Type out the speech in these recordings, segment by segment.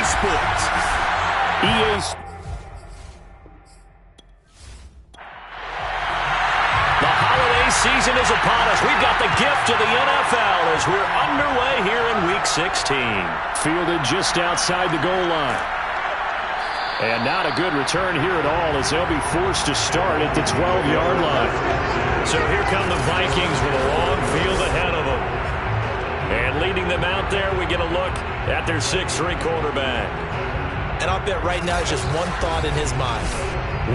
Sports. EA. Season is upon us. We've got the gift of the NFL as we're underway here in Week 16. Fielded just outside the goal line. And not a good return here at all as they'll be forced to start at the 12-yard line. So here come the Vikings with a long field ahead of them. And leading them out there, we get a look at their 6'3" quarterback. And I'll bet right now it's just one thought in his mind.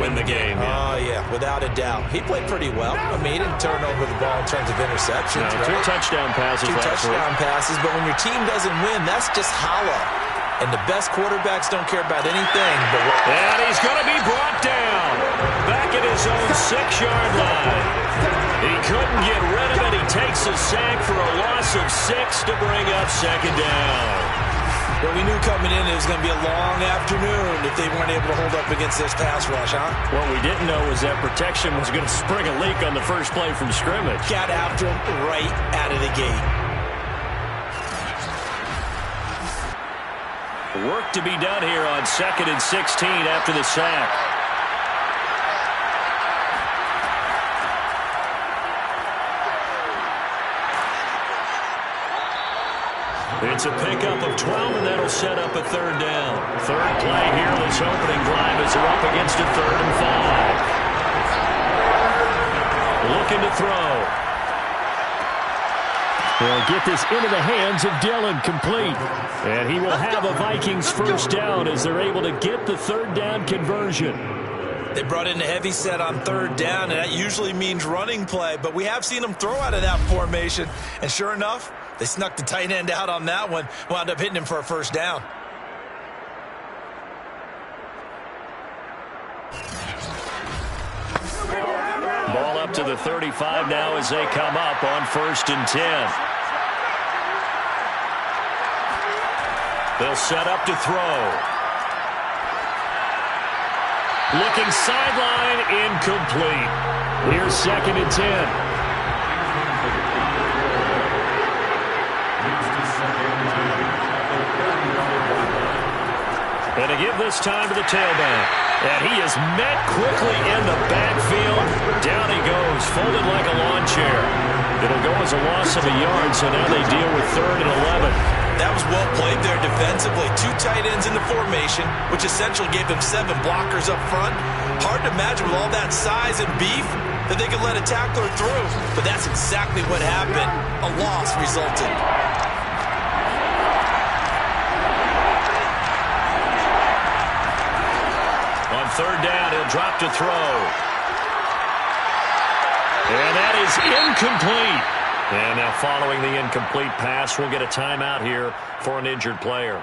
Win the game. Oh, yeah, without a doubt. He played pretty well. I mean, he didn't turn over the ball in terms of interceptions. No, right? 2 touchdown passes. 2 touchdown passes, but when your team doesn't win, that's just hollow. And the best quarterbacks don't care about anything. And he's going to be brought down. Back at his own 6-yard line. He couldn't get rid of it. He takes a sack for a loss of 6 to bring up 2nd down. But we knew coming in it was going to be a long afternoon if they weren't able to hold up against this pass rush, huh? What we didn't know was that protection was going to spring a leak on the first play from scrimmage. Got after him right out of the gate. Work to be done here on 2nd and 16 after the sack. It's a pickup of 12, and that'll set up a 3rd down. 3rd play here, this opening drive as they're up against a 3rd and 5. Looking to throw. They'll get this into the hands of Dillon, complete. And he will have a Vikings 1st down as they're able to get the 3rd down conversion. They brought in a heavy set on 3rd down, and that usually means running play. But we have seen them throw out of that formation. And sure enough, they snuck the tight end out on that one, wound up hitting him for a 1st down. Ball up to the 35 now as they come up on 1st and 10. They'll set up to throw. Looking sideline, incomplete. Here's 2nd and 10. And to give this time to the tailback. And he is met quickly in the backfield. Down he goes, folded like a lawn chair. It'll go as a loss of a yard, so now they deal with 3rd and 11. That was well played there defensively. 2 tight ends in the formation, which essentially gave them 7 blockers up front. Hard to imagine with all that size and beef that they could let a tackler through. But that's exactly what happened. A loss resulted. On 3rd down, he'll drop to throw. And that is incomplete. And now following the incomplete pass, we'll get a timeout here for an injured player.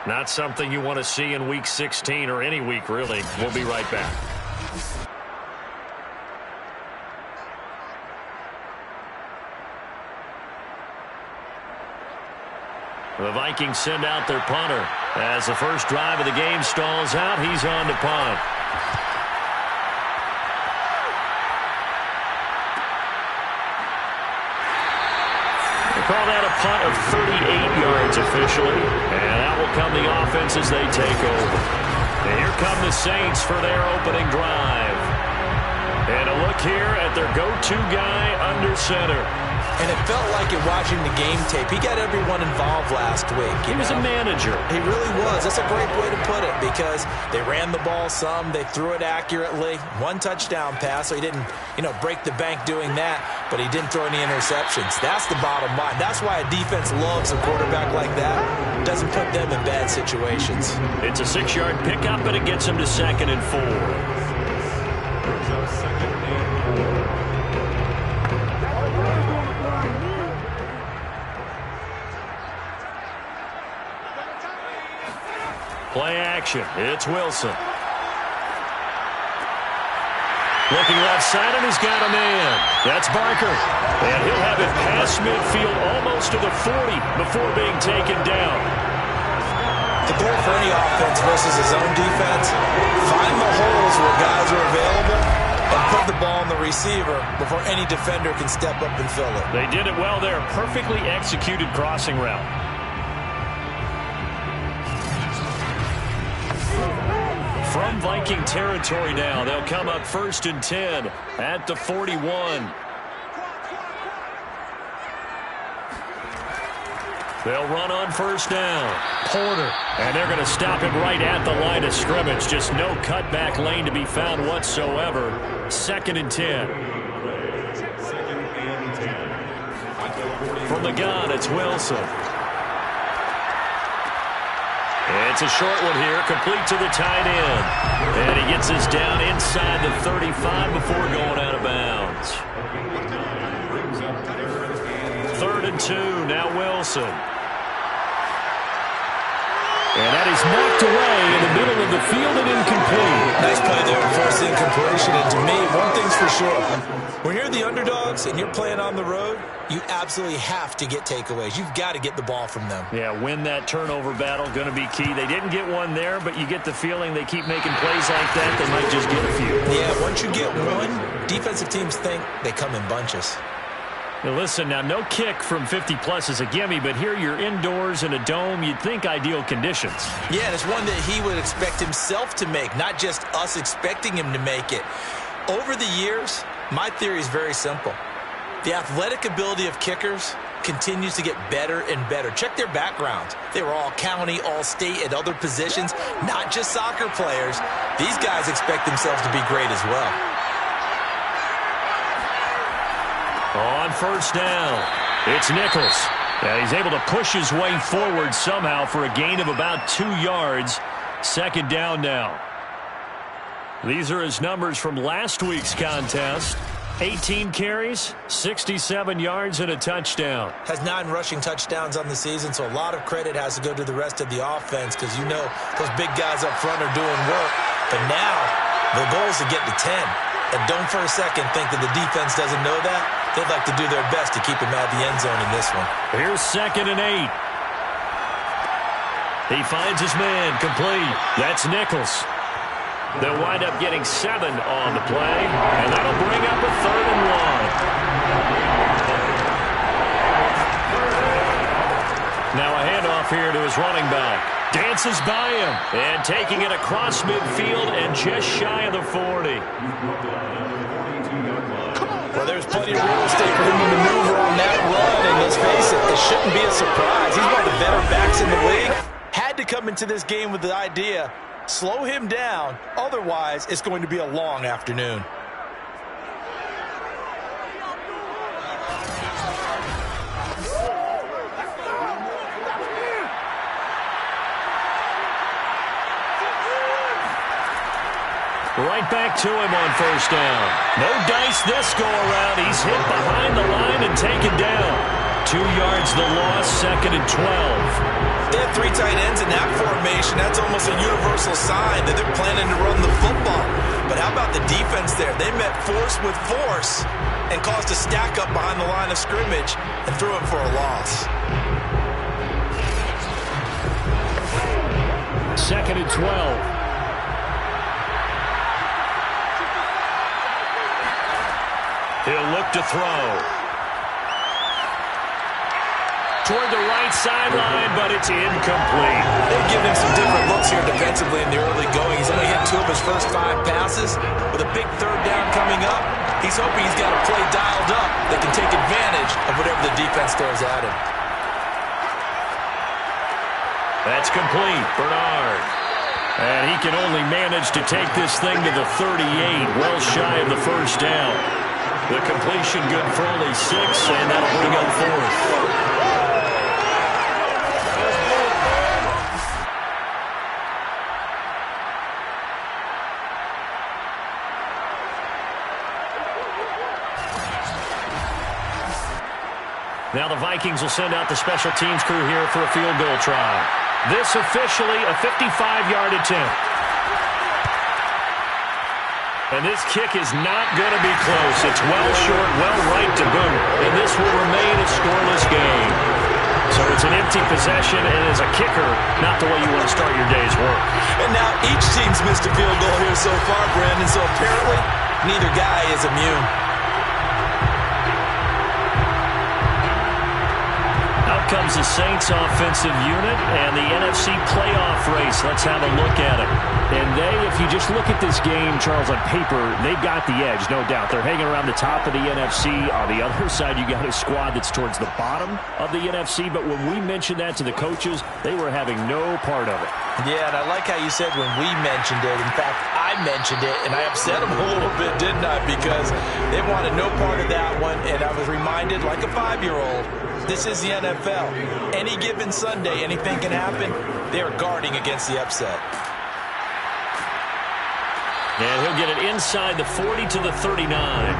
Not something you want to see in Week 16 or any week, really. We'll be right back. The Vikings send out their punter. As the first drive of the game stalls out, he's on to punt. Call that a punt of 38 yards officially. And that will come the offense as they take over. And here come the Saints for their opening drive. And a look here at their go-to guy under center. And it felt like it watching the game tape. He got everyone involved last week. He was a manager. He really was. That's a great way to put it because they ran the ball some. They threw it accurately. 1 touchdown pass, so he didn't, break the bank doing that, but he didn't throw any interceptions. That's the bottom line. That's why a defense loves a quarterback like that. Doesn't put them in bad situations. It's a 6-yard pickup, and it gets him to 2nd and 4. Play action. It's Wilson. Looking left side, and he's got a man. That's Barker. And he'll have it past midfield almost to the 40 before being taken down. The goal for any offense versus his own defense, find the holes where guys are available and put the ball on the receiver before any defender can step up and fill it. They did it well there. Perfectly executed crossing route. From Viking territory now, they'll come up 1st and 10 at the 41. They'll run on 1st down. Porter. And they're going to stop him right at the line of scrimmage. Just no cutback lane to be found whatsoever. 2nd and 10. From the gun, it's Wilson. It's a short one here, complete to the tight end. And he gets us down inside the 35 before going out of bounds. 3rd and 2, now Wilson. And that is knocked away in the middle of the field and incomplete. Nice play there, forced incompletion. And to me, one thing's for sure. When you're the underdogs and you're playing on the road, you absolutely have to get takeaways. You've got to get the ball from them. Yeah, win that turnover battle, going to be key. They didn't get one there, but you get the feeling they keep making plays like that, they might just get a few. Yeah, once you get one, defensive teams think they come in bunches. Now listen, now no kick from 50-plus is a gimme, but here you're indoors in a dome. You'd think ideal conditions. Yeah, and it's one that he would expect himself to make, not just us expecting him to make it. Over the years, my theory is very simple. The athletic ability of kickers continues to get better and better. Check their backgrounds. They were all county, all state, at other positions, not just soccer players. These guys expect themselves to be great as well. On 1st down, it's Nichols. And he's able to push his way forward somehow for a gain of about 2 yards. 2nd down now. These are his numbers from last week's contest. 18 carries, 67 yards, and a touchdown. Has 9 rushing touchdowns on the season, so a lot of credit has to go to the rest of the offense because you know those big guys up front are doing work. But now the goal is to get to 10. And don't for a second think that the defense doesn't know that. They'd like to do their best to keep him out of the end zone in this one. Here's 2nd and 8. He finds his man complete. That's Nichols. They'll wind up getting 7 on the play, and that'll bring up a 3rd and 1. Now a handoff here to his running back. Dances by him, and taking it across midfield and just shy of the 40. Well, there's plenty of real estate for him to maneuver on that run, and let's face it, it shouldn't be a surprise. He's one of the better backs in the league. Had to come into this game with the idea, slow him down, otherwise it's going to be a long afternoon. Right back to him on 1st down. No dice this go around. He's hit behind the line and taken down. 2 yards the loss, 2nd and 12. They have 3 tight ends in that formation. That's almost a universal sign that they're planning to run the football. But how about the defense there? They met force with force and caused a stack up behind the line of scrimmage and threw him for a loss. 2nd and 12. He'll look to throw. Toward the right sideline, but it's incomplete. They've given him some different looks here defensively in the early going. He's only hit 2 of his first 5 passes. With a big 3rd down coming up, he's hoping he's got a play dialed up that can take advantage of whatever the defense throws at him. That's complete. Bernard. And he can only manage to take this thing to the 38, well shy of the 1st down. The completion good for only 6, and that'll bring up 4th. Now the Vikings will send out the special teams crew here for a field goal try. This officially a 55-yard attempt. And this kick is not going to be close. It's well short, well right to boot. And this will remain a scoreless game. So it's an empty possession, and as a kicker, not the way you want to start your day's work. And now each team's missed a field goal here so far, Brandon, so apparently neither guy is immune. Out comes the Saints offensive unit, and the NFC playoff playoff race. Let's have a look at it. And if you just look at this game, Charles, on paper, they've got the edge, no doubt. They're hanging around the top of the NFC. On the other side, you got a squad that's towards the bottom of the NFC. But when we mentioned that to the coaches, they were having no part of it. Yeah, and I like how you said when we mentioned it. In fact, I mentioned it, and I upset them a little bit, didn't I? Because they wanted no part of that one, and I was reminded, like a 5-year-old, this is the NFL. Any given Sunday, anything can happen. They are guarding against the upset. And he'll get it inside the 40 to the 39.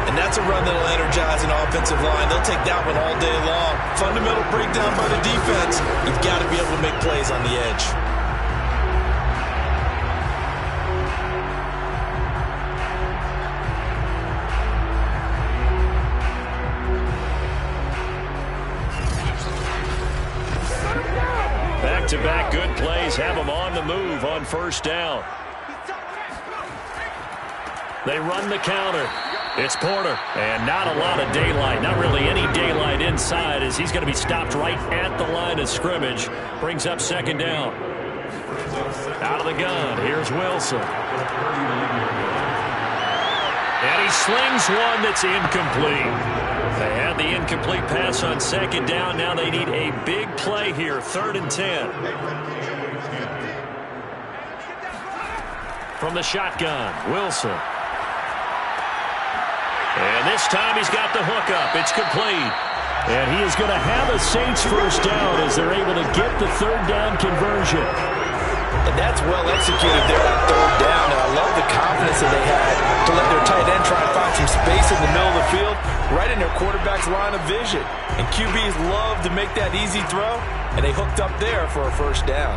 And that's a run that'll energize an offensive line. They'll take that one all day long. Fundamental breakdown by the defense. You've got to be able to make plays on the edge. Back-to-back good plays have them on the move on first down. They run the counter. It's Porter, and not a lot of daylight. Not really any daylight inside as he's going to be stopped right at the line of scrimmage. Brings up second down. Out of the gun, here's Wilson. And he slings one that's incomplete. They had the incomplete pass on second down. Now they need a big play here, 3rd and 10. From the shotgun, Wilson. And this time he's got the hook up. It's complete. And he is going to have a Saints first down as they're able to get the 3rd down conversion. And that's well executed there on 3rd down. And I love the confidence that they had to let their tight end try and find some space in the middle of the field, right in their quarterback's line of vision. And QBs love to make that easy throw, and they hooked up there for a first down.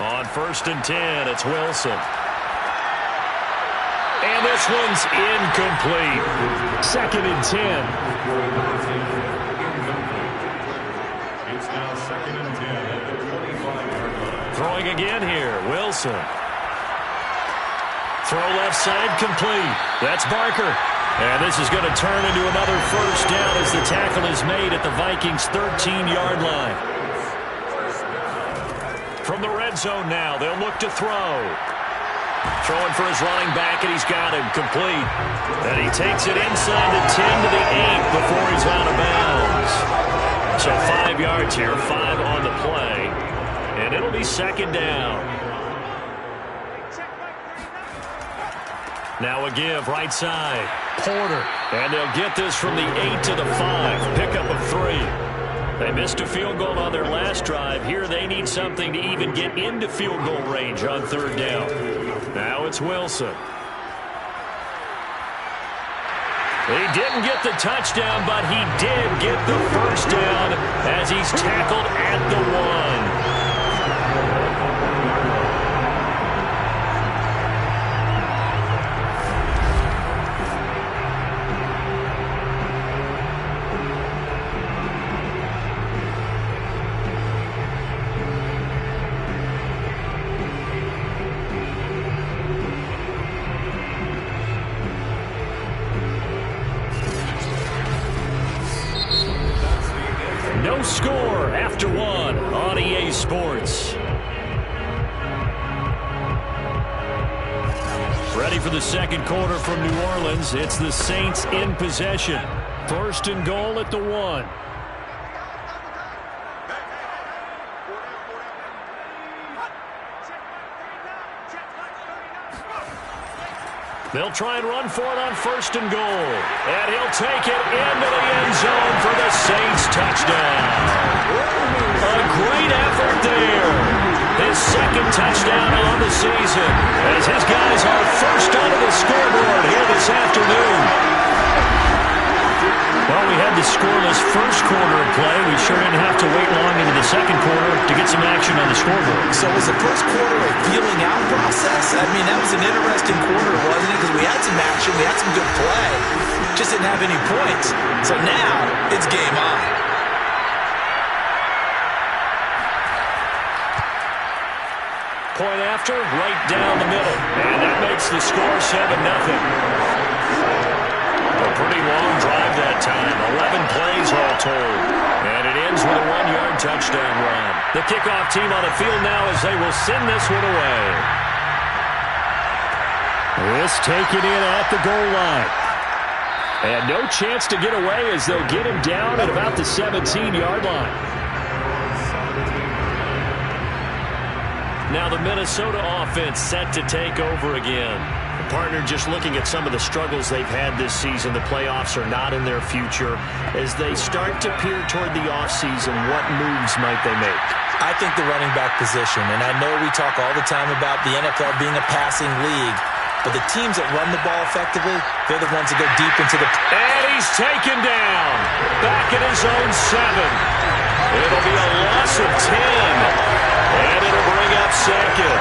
On 1st and 10, it's Wilson. And this one's incomplete. 2nd and 10. It's now 2nd and 10 at the 25-yard line. Throwing again here, Wilson. Throw left side complete. That's Barker. And this is going to turn into another first down as the tackle is made at the Vikings' 13-yard line. From the red zone now, they'll look to throw. Throwing for his running back, and he's got him complete. And he takes it inside the 10 to the 8 before he's out of bounds. So 5 yards here, 5 on the play. And it'll be second down. Now a give, right side. Porter. And they'll get this from the 8 to the 5. Pickup of 3. They missed a field goal on their last drive. Here they need something to even get into field goal range on 3rd down. Now it's Wilson. He didn't get the touchdown, but he did get the first down as he's tackled at the 1. No score after 1 on EA Sports. Ready for the second quarter from New Orleans. It's the Saints in possession. 1st and goal at the 1. They'll try and run for it on 1st and goal. And he'll take it into the end zone for the Saints touchdown. A great effort there. His 2nd touchdown on the season as his guys are first onto the scoreboard here this afternoon. Well, we had the scoreless first quarter of play. We sure didn't have to wait long into the second quarter to get some action on the scoreboard. So was the first quarter a feeling out process? I mean, that was an interesting quarter, wasn't it? Because we had some action, we had some good play. Just didn't have any points. So now it's game on. point after, right down the middle. And that makes the score 7-0. A pretty long drive that time. 11 plays all told. And it ends with a 1-yard touchdown run. The kickoff team on the field now as they will send this one away. This taken in at the goal line. And no chance to get away as they'll get him down at about the 17-yard line. Now the Minnesota offense set to take over again. Partner, just looking at some of the struggles they've had this season, the playoffs are not in their future. As they start to peer toward the offseason, what moves might they make? I think the running back position, and I know we talk all the time about the NFL being a passing league, but the teams that run the ball effectively, they're the ones that go deep into the... And he's taken down. Back at his own 7. It'll be a loss of 10. And it'll bring up second.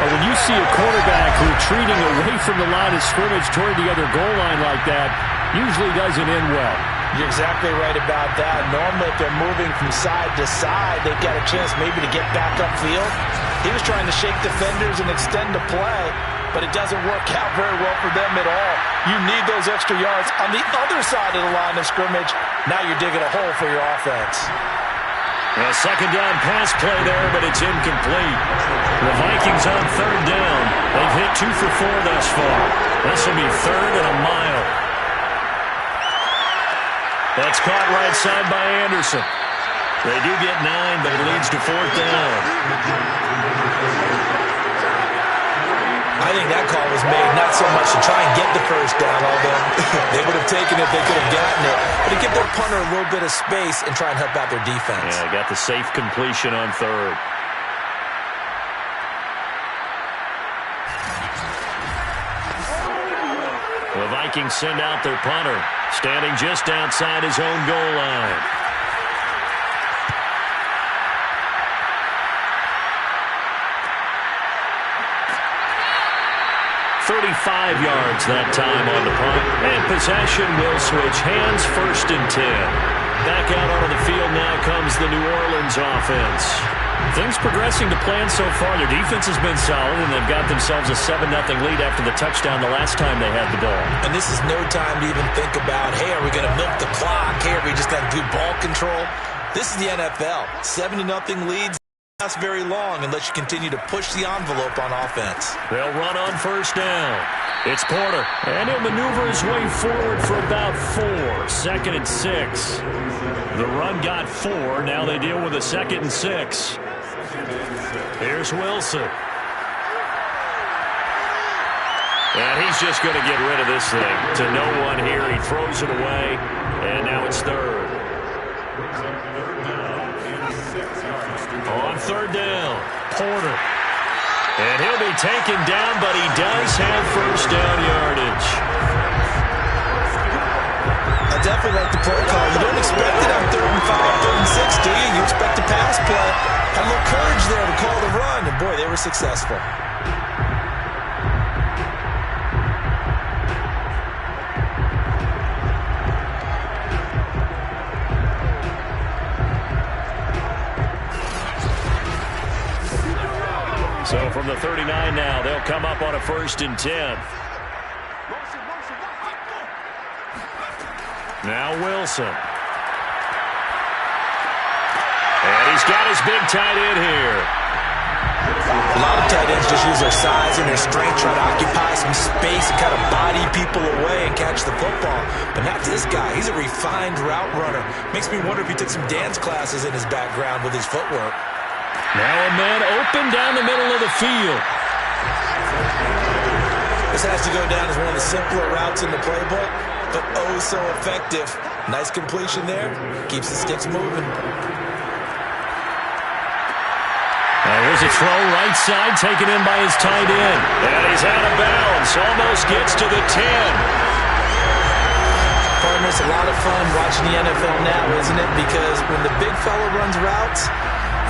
When you see a quarterback retreating away from the line of scrimmage toward the other goal line like that, usually doesn't end well. You're exactly right about that. Normally, if they're moving from side to side, they've got a chance maybe to get back upfield. He was trying to shake defenders and extend the play, but it doesn't work out very well for them at all. You need those extra yards on the other side of the line of scrimmage. Now you're digging a hole for your offense. A second down pass play there, but it's incomplete. The Vikings on third down. They've hit 2 for 4 thus far. This will be 3rd and a mile. That's caught right side by Anderson. They do get 9, but it leads to 4th down. I think that call was made not so much to try and get the first down, although they would have taken it if they could have gotten it, but to give their punter a little bit of space and try and help out their defense. Yeah, got the safe completion on 3rd. The Vikings send out their punter, standing just outside his own goal line. 35 yards that time on the punt. And possession will switch hands, 1st and 10. Back out onto the field now comes the New Orleans offense. Things progressing to plan so far. Their defense has been solid, and they've got themselves a 7-0 lead after the touchdown the last time they had the ball. And this is no time to even think about, hey, are we going to milk the clock? Hey, are we just going to do ball control? This is the NFL. 7-0 leads. Not very long unless you continue to push the envelope on offense. They'll run on 1st down. It's Porter, and he'll maneuver his way forward for about 4. 2nd and 6. The run got 4. Now they deal with a 2nd and 6. Here's Wilson. And he's just going to get rid of this thing. To no one here. He throws it away, and now it's 3rd. On 3rd down, Porter. And he'll be taken down, but he does have 1st down yardage. I definitely like the play call. You don't expect it on 3rd and 5, 3rd and 6, do you? You expect a pass play. Had a little courage there to call the run, and boy, they were successful. So from the 39 now, they'll come up on a 1st and 10. Now Wilson. And he's got his big tight end here. A lot of tight ends just use their size and their strength, try to occupy some space and kind of body people away and catch the football. But not this guy. He's a refined route runner. Makes me wonder if he took some dance classes in his background with his footwork. Now a man open down the middle of the field. This has to go down as one of the simpler routes in the playbook, but oh so effective. Nice completion there. Keeps the sticks moving. Now here's a throw right side taken in by his tight end. And he's out of bounds. Almost gets to the 10. Partner, it's a lot of fun watching the NFL now, isn't it? Because when the big fella runs routes,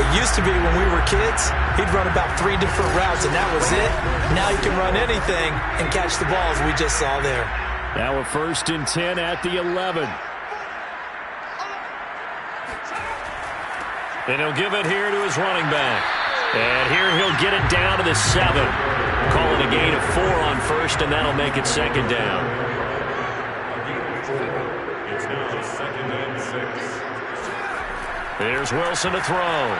it used to be when we were kids, he'd run about 3 different routes, and that was it. Now he can run anything and catch the balls we just saw there. Now a 1st and 10 at the 11. And he'll give it here to his running back. And here he'll get it down to the 7. Calling a gain of 4 on first, and that'll make it second down. It's now 2nd and 6. There's Wilson to throw.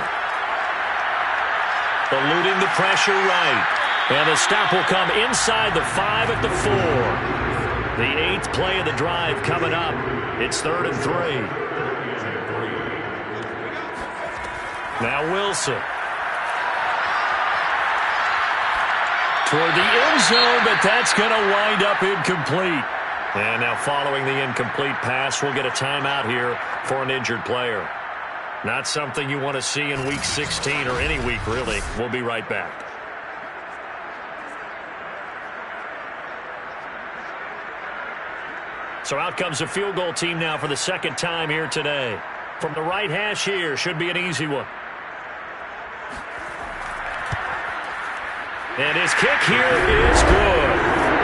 Eluding the pressure right. And the stop will come inside the 5 at the 4. The 8th play of the drive coming up. It's 3rd and 3. Now Wilson. Toward the end zone, but that's going to wind up incomplete. And now following the incomplete pass, we'll get a timeout here for an injured player. Not something you want to see in Week 16 or any week, really. We'll be right back. So out comes the field goal team now for the second time here today. From the right hash here, should be an easy one. And his kick here is good.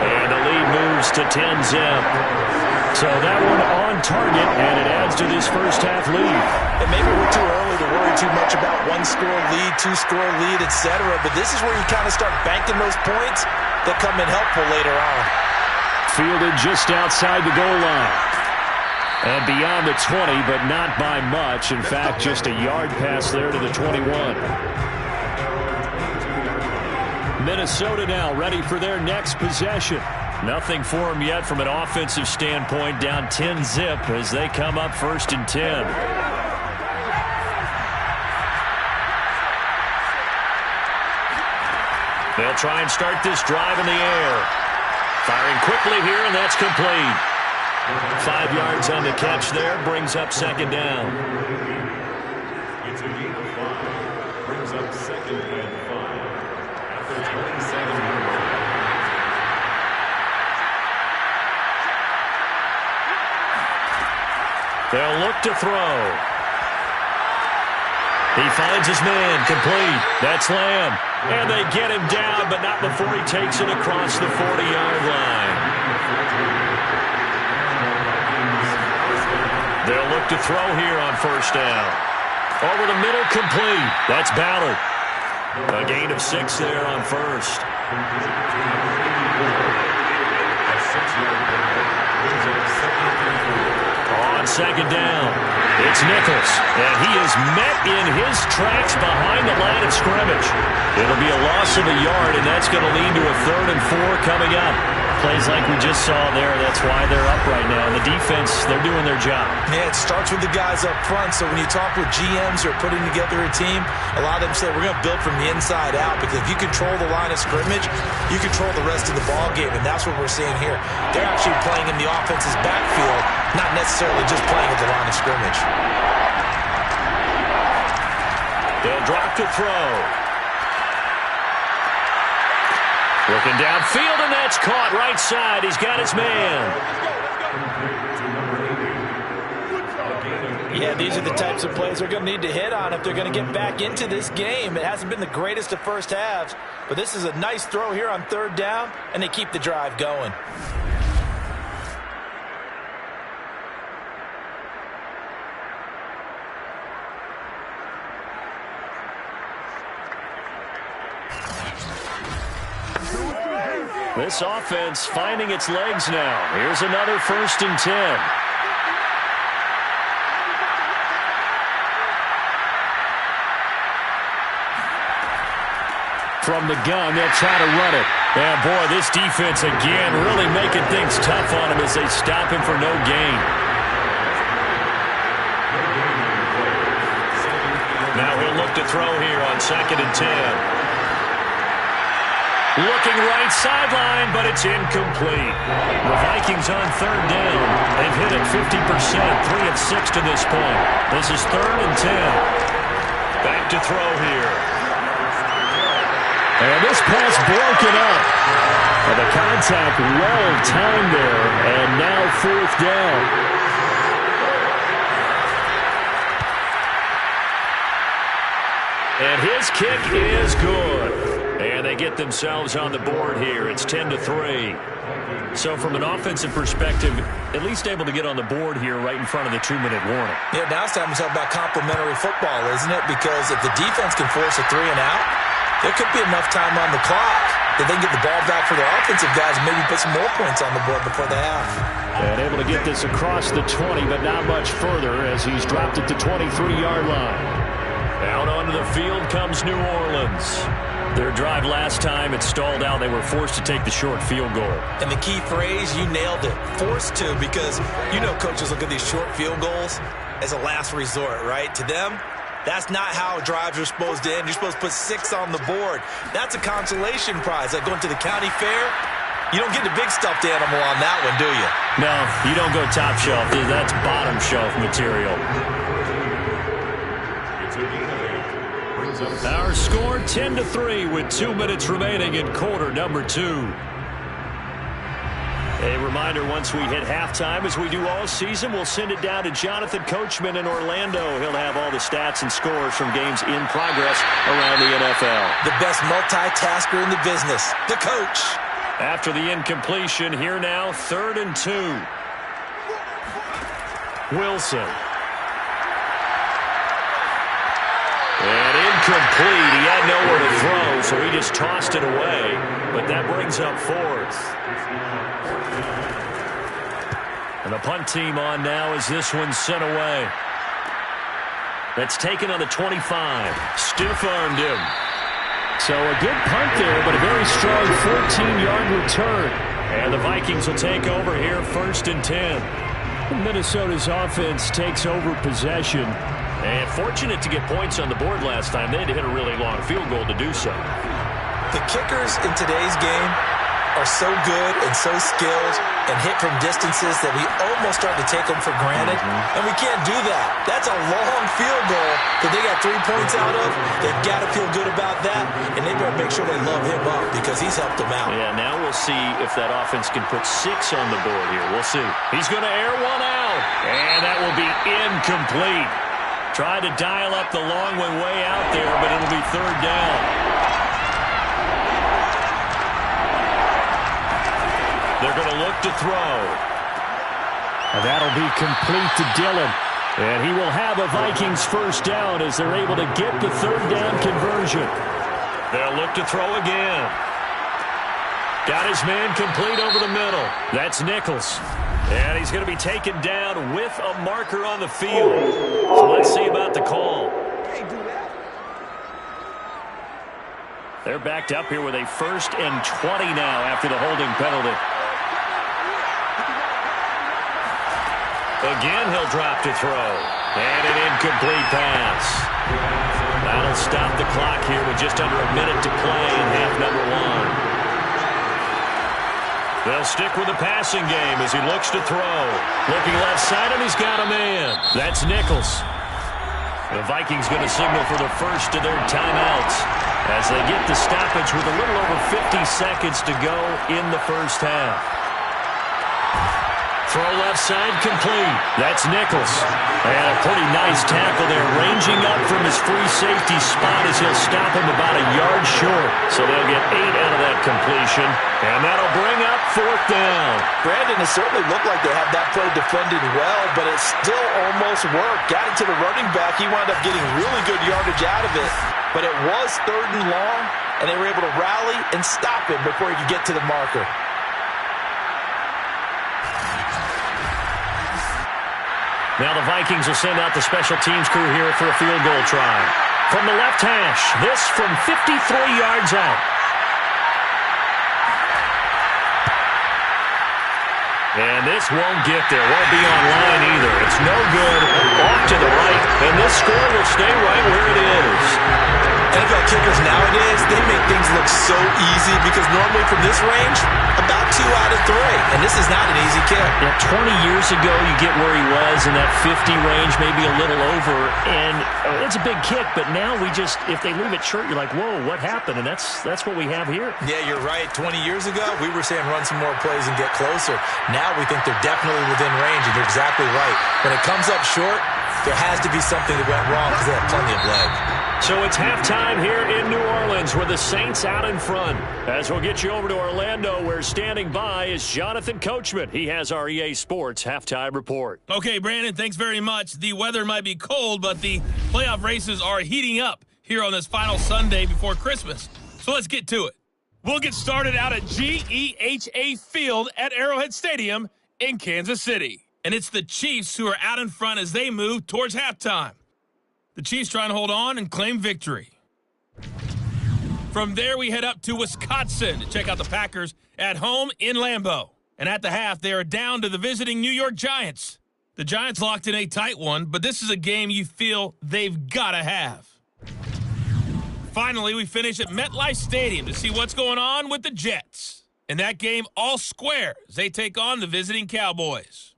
And the lead moves to 10-zip. So that one on target, and it adds to this first half lead. And maybe we're too early to worry too much about one-score lead, two-score lead, etc. But this is where you kind of start banking those points that come in helpful later on. Fielded just outside the goal line. And beyond the 20, but not by much. In fact, just a yard pass there to the 21. Minnesota now ready for their next possession. Nothing for them yet from an offensive standpoint. Down 10-zip as they come up 1st and 10. They'll try and start this drive in the air. Firing quickly here, and that's complete. 5 yards on the catch there, brings up 2nd down. It's a gain of 5. Brings up 2nd and 5. After 27 yards. They'll look to throw. He finds his man, complete. That's Lamb. And they get him down, but not before he takes it across the 40-yard line. They'll look to throw here on 1st down. Over the middle, complete. That's Ballard. A gain of 6 there on 1st. On 2nd down, it's Nichols, and he is met in his tracks behind the line of scrimmage. It'll be a loss of a yard, and that's going to lead to a 3rd and 4 coming up. Plays like we just saw there, that's why they're up right now. And the defense, they're doing their job. Yeah, it starts with the guys up front. So when you talk with GMs who are putting together a team, a lot of them say we're going to build from the inside out, because if you control the line of scrimmage, you control the rest of the ball game, and that's what we're seeing here. They're actually playing in the offense's backfield, not necessarily just playing at the line of scrimmage. They'll drop to throw. Looking downfield, and that's caught right side. He's got his man. Yeah, these are the types of plays they're going to need to hit on if they're going to get back into this game. It hasn't been the greatest of first halves, but this is a nice throw here on 3rd down, and they keep the drive going. This offense finding its legs now. Here's another 1st and 10. From the gun, they'll try to run it. And boy, this defense again really making things tough on him as they stop him for no gain. Now he'll look to throw here on 2nd and 10. Looking right sideline, but it's incomplete. The Vikings on 3rd down. They've hit it 50%, 3 of 6 to this point. This is 3rd and 10. Back to throw here. And this pass broken up. And the contact well timed there, and now 4th down. And his kick is good. And they get themselves on the board here. It's 10-3. So from an offensive perspective, at least able to get on the board here right in front of the 2-minute warning. Yeah, now it's time to talk about complementary football, isn't it? Because if the defense can force a 3 and out, there could be enough time on the clock that they can get the ball back for their offensive guys and maybe put some more points on the board before the half. And able to get this across the 20, but not much further as he's dropped it to 23-yard line. Out onto the field comes New Orleans. Their drive last time, it stalled out. They were forced to take the short field goal. And the key phrase, you nailed it, forced to, because you know coaches look at these short field goals as a last resort, right? To them, that's not how drives are supposed to end. You're supposed to put 6 on the board. That's a consolation prize. Like going to the county fair, you don't get the big stuffed animal on that one, do you? No, you don't go top shelf. That's bottom shelf material. Our score 10-3 with 2 minutes remaining in quarter number 2. A reminder, once we hit halftime, as we do all season, we'll send it down to Jonathan Coachman in Orlando. He'll have all the stats and scores from games in progress around the NFL. The best multitasker in the business, the coach. After the incompletion, here now, 3rd and 2. Wilson. And incomplete. He had nowhere to throw, so he just tossed it away. But that brings up 4th. And the punt team on now as this one's sent away. That's taken on the 25. Stiff-armed him. So a good punt there, but a very strong 14-yard return. And the Vikings will take over here 1st and 10. Minnesota's offense takes over possession. And fortunate to get points on the board last time. They had to hit a really long field goal to do so. The kickers in today's game are so good and so skilled and hit from distances that we almost start to take them for granted. And we can't do that. That's a long field goal that they got 3 points out of. They've got to feel good about that, and they better make sure they love him up because he's helped them out. Yeah, now we'll see if that offense can put 6 on the board here. We'll see. He's going to air one out, and that will be incomplete. Tried to dial up the long one way out there, but it'll be 3rd down. They're going to look to throw. And that'll be complete to Dillon. And he will have a Vikings 1st down as they're able to get the 3rd down conversion. They'll look to throw again. Got his man complete over the middle. That's Nichols. And he's going to be taken down with a marker on the field. So let's see about the call. They're backed up here with a 1st and 20 now after the holding penalty. Again, he'll drop to throw. And an incomplete pass. That'll stop the clock here with just under a minute to play in half number 1. They'll stick with the passing game as he looks to throw. Looking left side, and he's got a man. That's Nichols. The Vikings going to signal for the first of their timeouts as they get the stoppage with a little over 50 seconds to go in the first half. Throw left side complete. That's Nichols. And a pretty nice tackle there, ranging up from his free safety spot as he'll stop him about a yard short. So they'll get 8 out of that completion, and that'll bring up 4th down. Brandon, it certainly looked like they had that play defended well, but it still almost worked. Got it to the running back. He wound up getting really good yardage out of it, but it was 3rd and long, and they were able to rally and stop him before he could get to the marker. Now the Vikings will send out the special teams crew here for a field goal try. From the left hash, this from 53 yards out. And this won't get there. Won't be on line either. It's no good. Off to the right, and this score will stay right where it is. NFL kickers nowadays, they make things look so easy because normally from this range, about 2 out of 3. And this is not an easy kick. Yeah, 20 years ago, you get where he was in that 50 range, maybe a little over. And it's a big kick, but now we just, if they leave it short, you're like, whoa, what happened? And that's what we have here. Yeah, you're right. 20 years ago, we were saying run some more plays and get closer. Now we think they're definitely within range, and you're exactly right. When it comes up short, there has to be something that went wrong because they have plenty of leg. So it's halftime here in New Orleans with the Saints out in front. As we'll get you over to Orlando, where standing by is Jonathan Coachman. He has our EA Sports halftime report. Okay, Brandon, thanks very much. The weather might be cold, but the playoff races are heating up here on this final Sunday before Christmas. So let's get to it. We'll get started out at GEHA Field at Arrowhead Stadium in Kansas City. And it's the Chiefs who are out in front as they move towards halftime. The Chiefs trying to hold on and claim victory. From there, we head up to Wisconsin to check out the Packers at home in Lambeau. And at the half, they are down to the visiting New York Giants. The Giants locked in a tight one, but this is a game you feel they've got to have. Finally, we finish at MetLife Stadium to see what's going on with the Jets. In that game, all square as they take on the visiting Cowboys.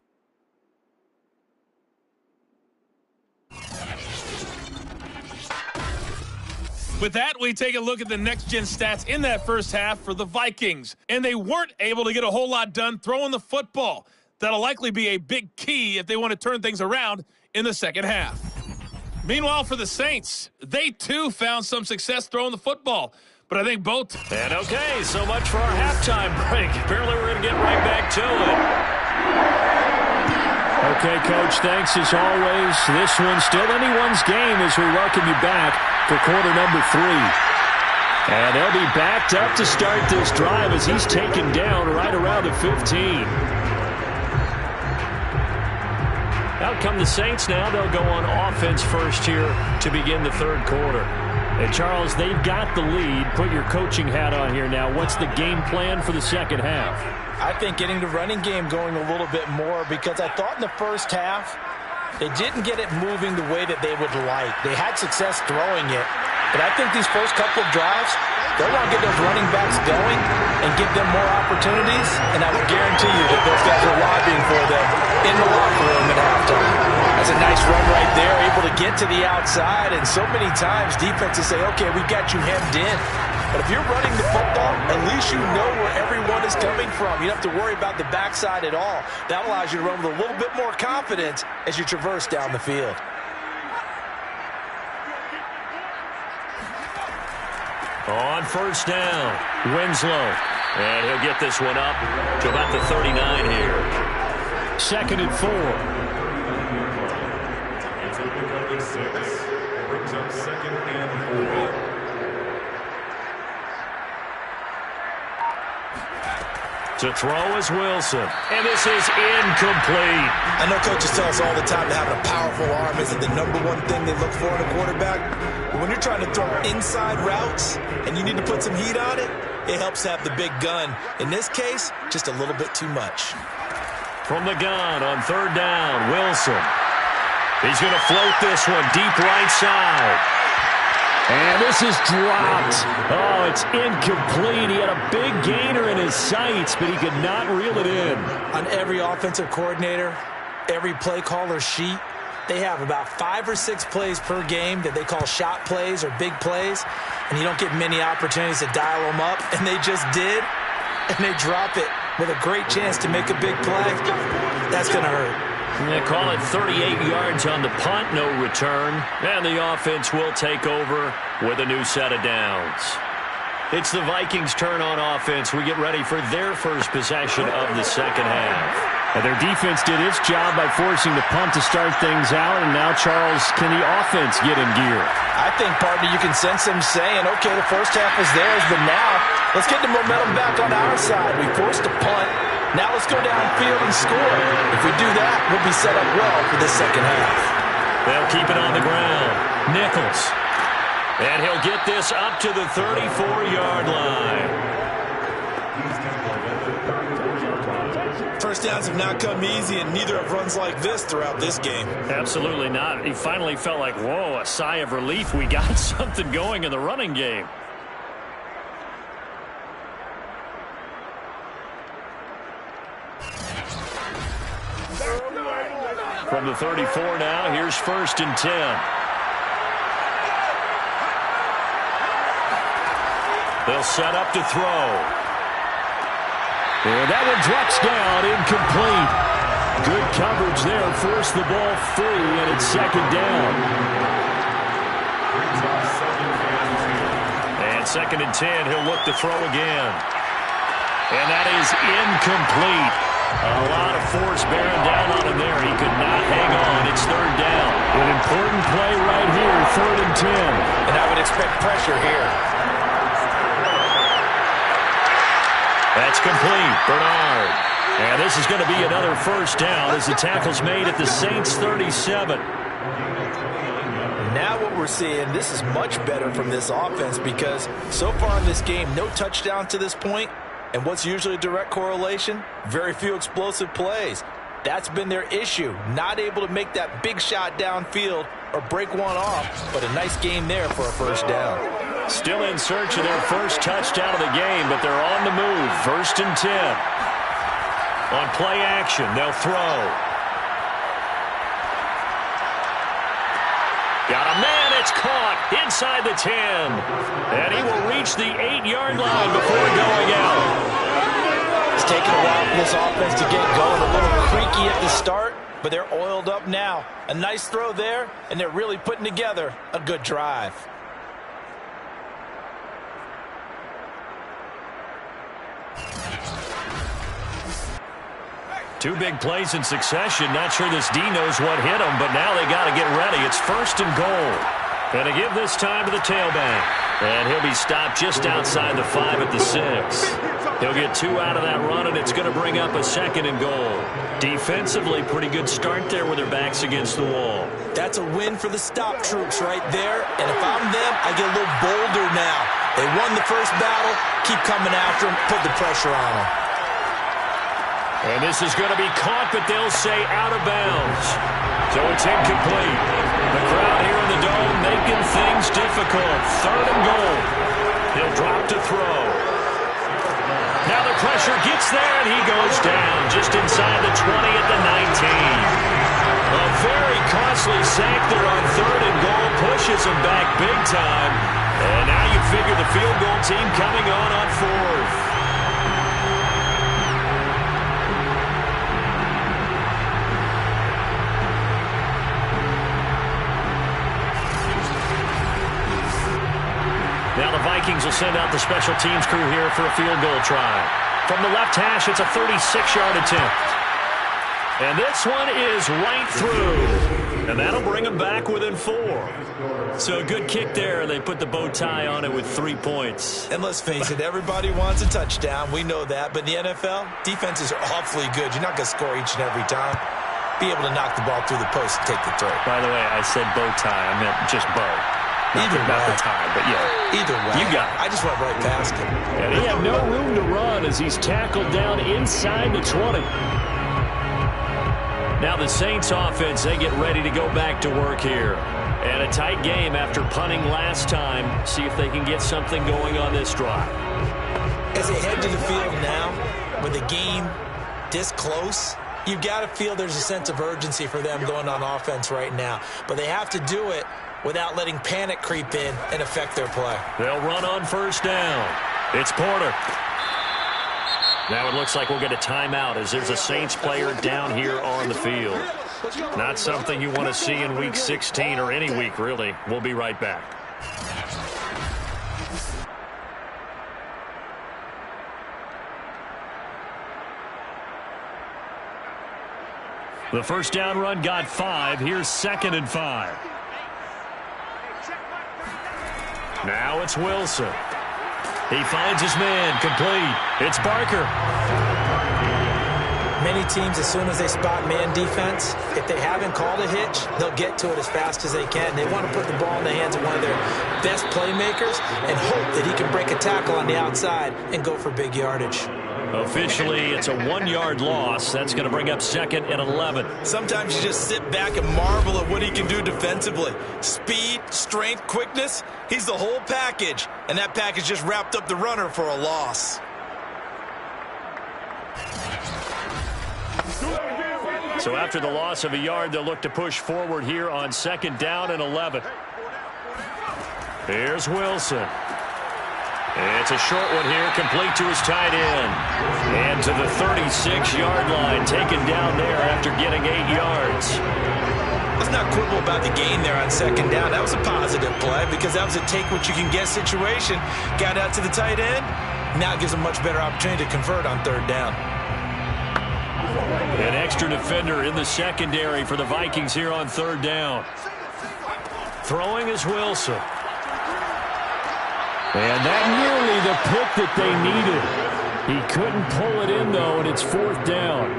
With that, we take a look at the next-gen stats in that first half for the Vikings. And they weren't able to get a whole lot done throwing the football. That'll likely be a big key if they want to turn things around in the second half. Meanwhile, for the Saints, they too found some success throwing the football. But I think both... And okay, so much for our halftime break. Apparently we're going to get right back to it. Okay, Coach, thanks as always. This one's still anyone's game as we welcome you back for quarter number 3. And they'll be backed up to start this drive as he's taken down right around the 15. Out come the Saints now. They'll go on offense first here to begin the third quarter. And, Charles, they've got the lead. Put your coaching hat on here now. What's the game plan for the second half? I think getting the running game going a little bit more because I thought in the first half they didn't get it moving the way that they would like. They had success throwing it, but I think these first couple of drives, they'll want to get those running backs going and give them more opportunities, and I would guarantee you that those guys are lobbying for them in the locker room at halftime. That's a nice run right there, able to get to the outside, and so many times defenses say, okay, we've got you hemmed in. But if you're running the football, at least you know where everyone is coming from. You don't have to worry about the backside at all. That allows you to run with a little bit more confidence as you traverse down the field. On first down, Winslow. And he'll get this one up to about the 39 here. Second and 4. It's a pick up 6. Brings up second and 4. To throw is Wilson. And this is incomplete. I know coaches tell us all the time that having a powerful arm isn't the number one thing they look for in a quarterback. But when you're trying to throw inside routes and you need to put some heat on it, it helps have the big gun. In this case, just a little bit too much. From the gun on third down, Wilson. He's going to float this one deep right side. And this is dropped. Oh, it's incomplete. He had a big gainer in his sights, but he could not reel it in. On every offensive coordinator, every play caller sheet, they have about 5 or 6 plays per game that they call shot plays or big plays, and you don't get many opportunities to dial them up, and they just did, and they drop it with a great chance to make a big play. That's going to hurt. They call it 38 yards on the punt, no return. And the offense will take over with a new set of downs. It's the Vikings' turn on offense. We get ready for their first possession of the second half. And their defense did its job by forcing the punt to start things out. And now, Charles, can the offense get in gear? I think, partner, you can sense them saying, okay, the first half was theirs, but now let's get the momentum back on our side. We forced a punt. Now let's go downfield and score. If we do that, we'll be set up well for the second half. They'll keep it on the ground. Nichols. And he'll get this up to the 34-yard line. First downs have not come easy, and neither have runs like this throughout this game. Absolutely not. He finally felt like, whoa, a sigh of relief. We got something going in the running game. From the 34 now, here's first and 10. They'll set up to throw. And that one drops down, incomplete. Good coverage there, forced the ball free, and it's second down. 2nd and 10. He'll look to throw again. And that is incomplete. A lot of force bearing down on him there. He could not hang on. It's 3rd down. An important play right here, 3rd and 10. And I would expect pressure here. That's complete. Bernard. And this is going to be another 1st down as the tackle's made at the Saints' 37. Now what we're seeing, this is much better from this offense because so far in this game, no touchdown to this point. And what's usually a direct correlation? Very few explosive plays. That's been their issue. Not able to make that big shot downfield or break one off, but a nice game there for a 1st down. Still in search of their first touchdown of the game, but they're on the move. 1st and 10. On play action, they'll throw. Got a man, it's caught inside the 10. And he will reach the 8-yard line before going out. It's taken a while for this offense to get going. A little creaky at the start, but they're oiled up now. A nice throw there, and they're really putting together a good drive. Two big plays in succession. Not sure this D knows what hit him, but now they got to get ready. It's 1st and goal. And to give this time to the tailback. And he'll be stopped just outside the 5 at the 6. He'll get 2 out of that run, and it's going to bring up a 2nd and goal. Defensively, pretty good start there with their backs against the wall. That's a win for the stop troops right there. And if I'm them, I get a little bolder now. They won the first battle. Keep coming after them. Put the pressure on them. And this is going to be caught, but they'll say out of bounds. So it's incomplete. The crowd here in the Dome making things difficult. 3rd and goal. He'll drop to throw. Now the pressure gets there, and he goes down just inside the 20 at the 19. A very costly sack there on 3rd and goal. Pushes him back big time. And now you figure the field goal team coming on 4th. Now the Vikings will send out the special teams crew here for a field goal try. From the left hash, it's a 36-yard attempt. And this one is right through. And that'll bring them back within 4. So a good kick there. They put the bow tie on it with 3 points. And let's face it, everybody wants a touchdown. We know that. But in the NFL, defenses are awfully good. You're not going to score each and every time. Be able to knock the ball through the post and take the throw. By the way, I said bow tie. I meant just bow. Either about way. the time, but yeah. Either way. You got it. I just went right past him. And he had no room to run as he's tackled down inside the 20. Now the Saints offense, they get ready to go back to work here. And a tight game after punting last time. See if they can get something going on this drive. As they head to the field now, with the game this close, you've got to feel there's a sense of urgency for them going on offense right now. But they have to do it without letting panic creep in and affect their play. They'll run on 1st down. It's Porter. Now it looks like we'll get a timeout as there's a Saints player down here on the field. Not something you want to see in Week 16 or any week, really. We'll be right back. The 1st down run got 5. Here's 2nd and 5. Now it's Wilson. He finds his man, complete. It's Barker. Many teams, as soon as they spot man defense, if they haven't called a hitch, they'll get to it as fast as they can. They want to put the ball in the hands of one of their best playmakers and hope that he can break a tackle on the outside and go for big yardage. Officially, it's a 1-yard loss. That's going to bring up 2nd and 11. Sometimes you just sit back and marvel at what he can do defensively. Speed, strength, quickness, he's the whole package. And that package just wrapped up the runner for a loss. So after the loss of a yard, they'll look to push forward here on 2nd down and 11. Here's Wilson. It's a short one here, complete to his tight end. And to the 36-yard line, taken down there after getting 8 yards. Let's not quibble about the gain there on second down. That was a positive play because that was a take-what-you-can-get situation. Got out to the tight end. Now it gives them much better opportunity to convert on third down. An extra defender in the secondary for the Vikings here on third down. Throwing is Wilson. And that nearly the pick that they needed. He couldn't pull it in, though, and it's fourth down.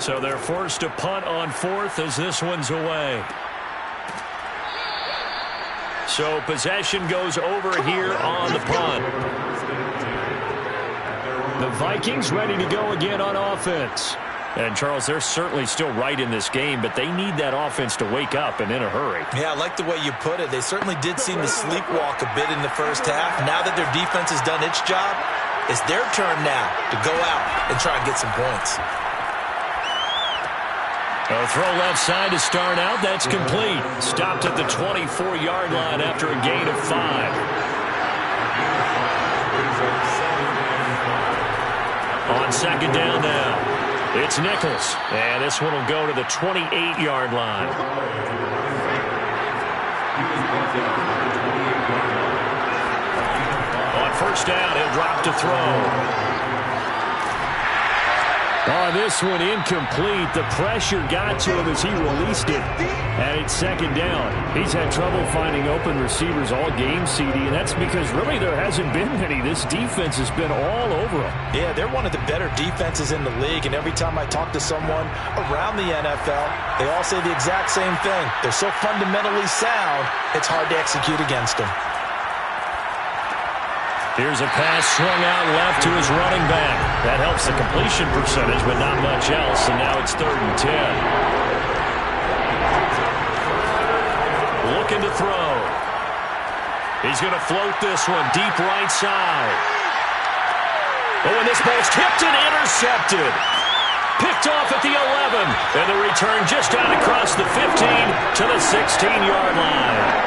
So they're forced to punt on fourth as this one's away. So possession goes over here on the punt. The Vikings ready to go again on offense. And, Charles, they're certainly still right in this game, but they need that offense to wake up and in a hurry. Yeah, I like the way you put it. They certainly did seem to sleepwalk a bit in the first half. Now that their defense has done its job, it's their turn now to go out and try and get some points. A throw left side to start out. That's complete. Stopped at the 24-yard line after a gain of 5. On second down now. It's Nichols, and this one will go to the 28-yard line. On first down, he'll drop to throw. Oh, this one incomplete. The pressure got to him as he released it. And it's second down. He's had trouble finding open receivers all game, CD, and that's because really there hasn't been many. This defense has been all over him. Yeah, they're one of the better defenses in the league, and every time I talk to someone around the NFL, they all say the exact same thing. They're so fundamentally sound, it's hard to execute against them. Here's a pass swung out left to his running back. That helps the completion percentage, but not much else, and now it's 3rd and 10. Looking to throw. He's going to float this one deep right side. Oh, and this ball's tipped and intercepted. Picked off at the 11, and the return just out across the 15 to the 16-yard line.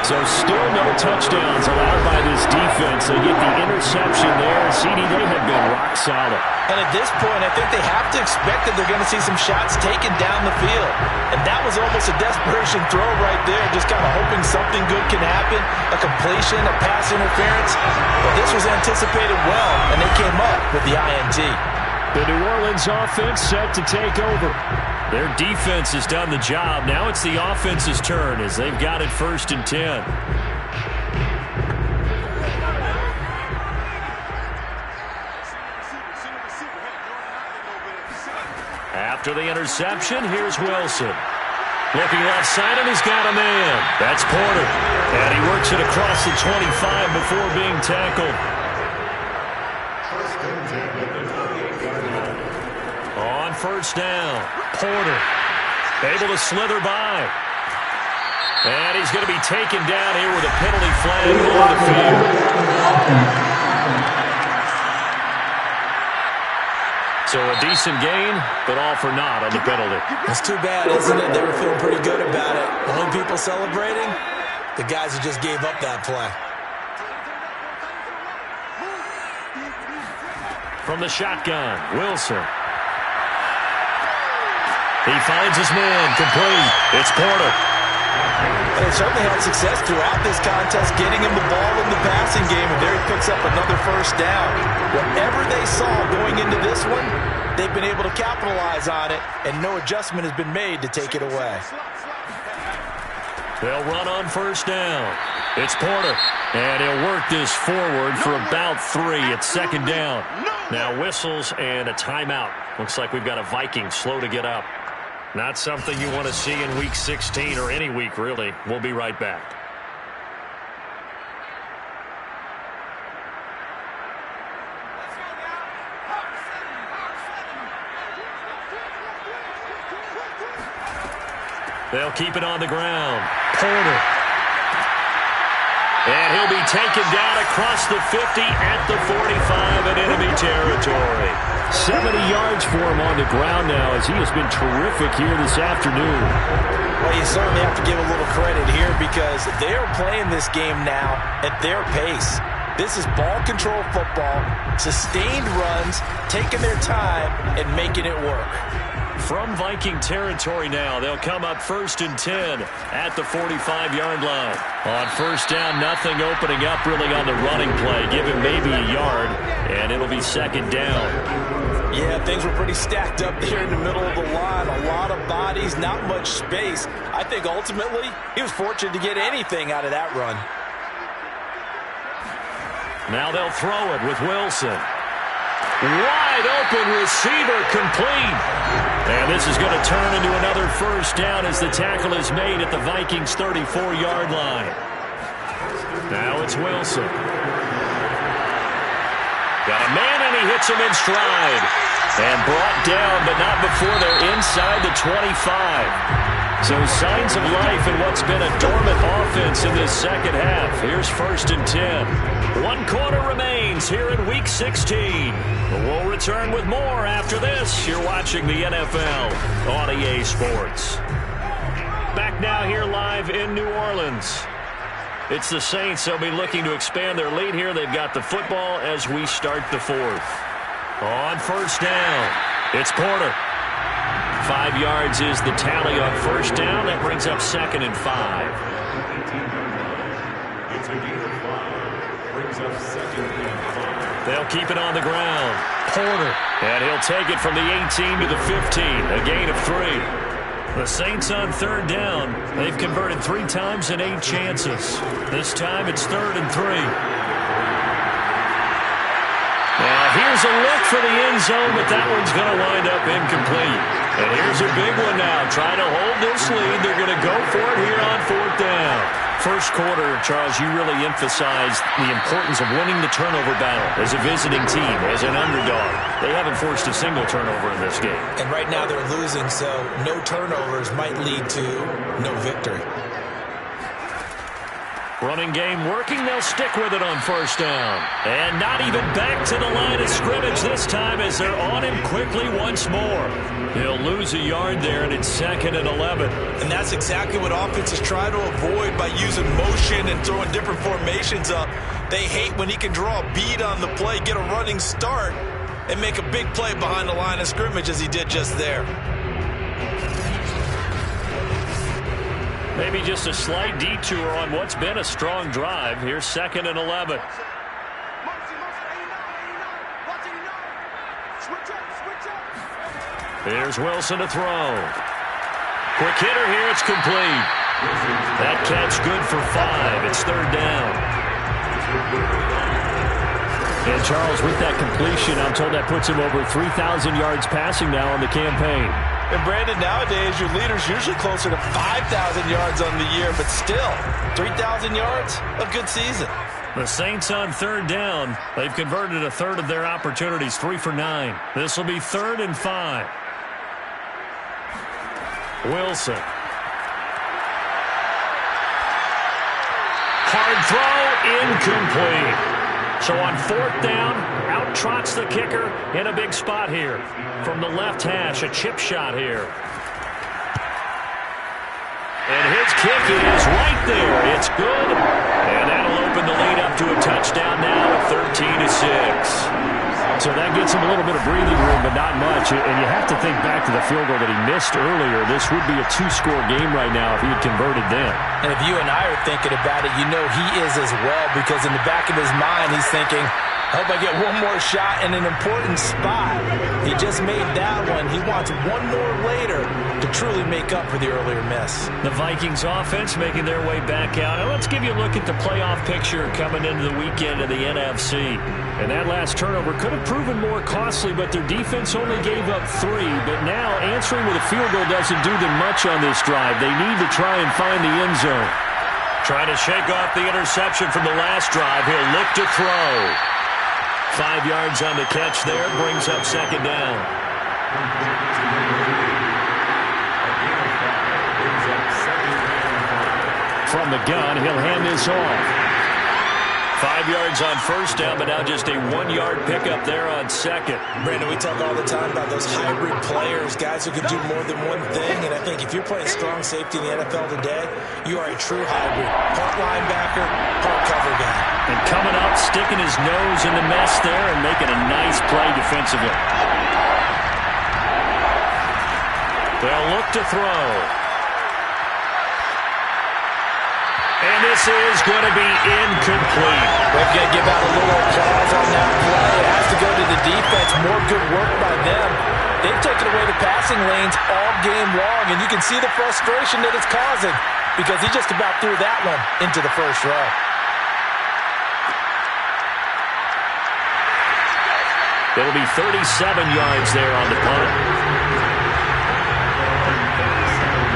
So still no touchdowns allowed by this defense. They get the interception there. CD, they have been rock solid. And at this point, I think they have to expect that they're going to see some shots taken down the field. And that was almost a desperation throw right there, just kind of hoping something good can happen, a completion, a pass interference. But this was anticipated well, and they came up with the INT. The New Orleans offense set to take over. Their defense has done the job. Now it's the offense's turn as they've got it 1st and 10. After the interception, here's Wilson. Looking left side, and he's got a man. That's Porter. And he works it across the 25 before being tackled. On first down, Porter able to slither by. And he's going to be taken down here with a penalty flag on the field. So a decent gain, but all for naught on the penalty. It's too bad, isn't it? They were feeling pretty good about it. Only people celebrating, the guys who just gave up that play. From the shotgun, Wilson. He finds his man, complete. It's Porter. And they certainly had success throughout this contest, getting him the ball in the passing game, and there he picks up another first down. Whatever they saw going into this one, they've been able to capitalize on it, and no adjustment has been made to take it away. They'll run on first down. It's Porter, and he'll work this forward for about 3. It's second down. Now whistles and a timeout. Looks like we've got a Viking slow to get up. Not something you want to see in Week 16 or any week, really. We'll be right back. They'll keep it on the ground. Porter. And he'll be taken down across the 50 at the 45 in enemy territory. 70 yards for him on the ground now as he has been terrific here this afternoon. Well, you certainly have to give a little credit here because they're playing this game now at their pace. This is ball control football, sustained runs, taking their time, and making it work. From Viking territory now, they'll come up 1st and 10 at the 45-yard line. On first down, nothing opening up really on the running play. Give him maybe a yard, and it'll be 2nd down. Yeah, things were pretty stacked up there in the middle of the line. A lot of bodies, not much space. I think ultimately he was fortunate to get anything out of that run. Now they'll throw it with Wilson. Wide open receiver, complete. And this is going to turn into another first down as the tackle is made at the Vikings' 34-yard line. Now it's Wilson. Got a man, and he hits him in stride. And brought down, but not before they're inside the 25. So signs of life in what's been a dormant offense in this second half. Here's 1st and 10. 1 quarter remains here in Week 16. We'll return with more after this. You're watching the NFL on EA Sports. Back now here live in New Orleans. It's the Saints. They'll be looking to expand their lead here. They've got the football as we start the 4th. On first down, it's Porter. 5 yards is the tally on first down. That brings up 2nd and 5. It's a gain of 5. Brings up 2nd and 5. They'll keep it on the ground. Porter. And he'll take it from the 18 to the 15. A gain of 3. The Saints on 3rd down. They've converted 3 times in 8 chances. This time it's 3rd and 3. Now here's a look for the end zone, but that one's going to wind up incomplete. And here's a big one now. Trying to hold this lead. They're going to go for it here on 4th down. First quarter, Charles, you really emphasized the importance of winning the turnover battle as a visiting team, as an underdog. They haven't forced a single turnover in this game. And right now they're losing, so no turnovers might lead to no victory. Running game working. They'll stick with it on first down. And not even back to the line of scrimmage this time as they're on him quickly once more. He'll lose a yard there, and it's 2nd and 11. And that's exactly what offenses try to avoid by using motion and throwing different formations up. They hate when he can draw a bead on the play, get a running start, and make a big play behind the line of scrimmage as he did just there. Maybe just a slight detour on what's been a strong drive. Here's 2nd and 11. Here's Wilson to throw. Quick hitter here. It's complete. That catch good for 5. It's 3rd down. And Charles, with that completion, I'm told that puts him over 3,000 yards passing now on the campaign. And Brandon, nowadays your leader's usually closer to 5,000 yards on the year, but still, 3,000 yards, a good season. The Saints on 3rd down. They've converted a third of their opportunities, 3 for 9. This will be 3rd and 5. Wilson. Hard throw, incomplete. So on 4th down, out trots the kicker in a big spot here. From the left hash, a chip shot here. And his kick is right there. It's good. And that'll open the lead up to a touchdown now at 13-6. So that gets him a little bit of breathing room, but not much. And you have to think back to the field goal that he missed earlier. This would be a 2-score game right now if he had converted then. And if you and I are thinking about it, you know he is as well, because in the back of his mind he's thinking, I hope I get one more shot in an important spot. He just made that one. He wants one more later to truly make up for the earlier miss. The Vikings offense making their way back out. And let's give you a look at the playoff picture coming into the weekend of the NFC. And that last turnover could have proven more costly, but their defense only gave up 3. But now answering with a field goal doesn't do them much on this drive. They need to try and find the end zone. Trying to shake off the interception from the last drive. He'll look to throw. 5 yards on the catch there. Brings up 2nd down. From the gun, he'll hand this off. 5 yards on first down, but now just a 1-yard pickup there on second. Brandon, we talk all the time about those hybrid players, guys who can do more than one thing. And I think if you're playing strong safety in the NFL today, you are a true hybrid. Part linebacker, part cover guy. And coming up, sticking his nose in the mess there and making a nice play defensively. They'll look to throw. And this is going to be incomplete. We've got to give out a little applause on that play. It has to go to the defense. More good work by them. They've taken away the passing lanes all game long, and you can see the frustration that it's causing because he just about threw that one into the first row. It'll be 37 yards there on the punt.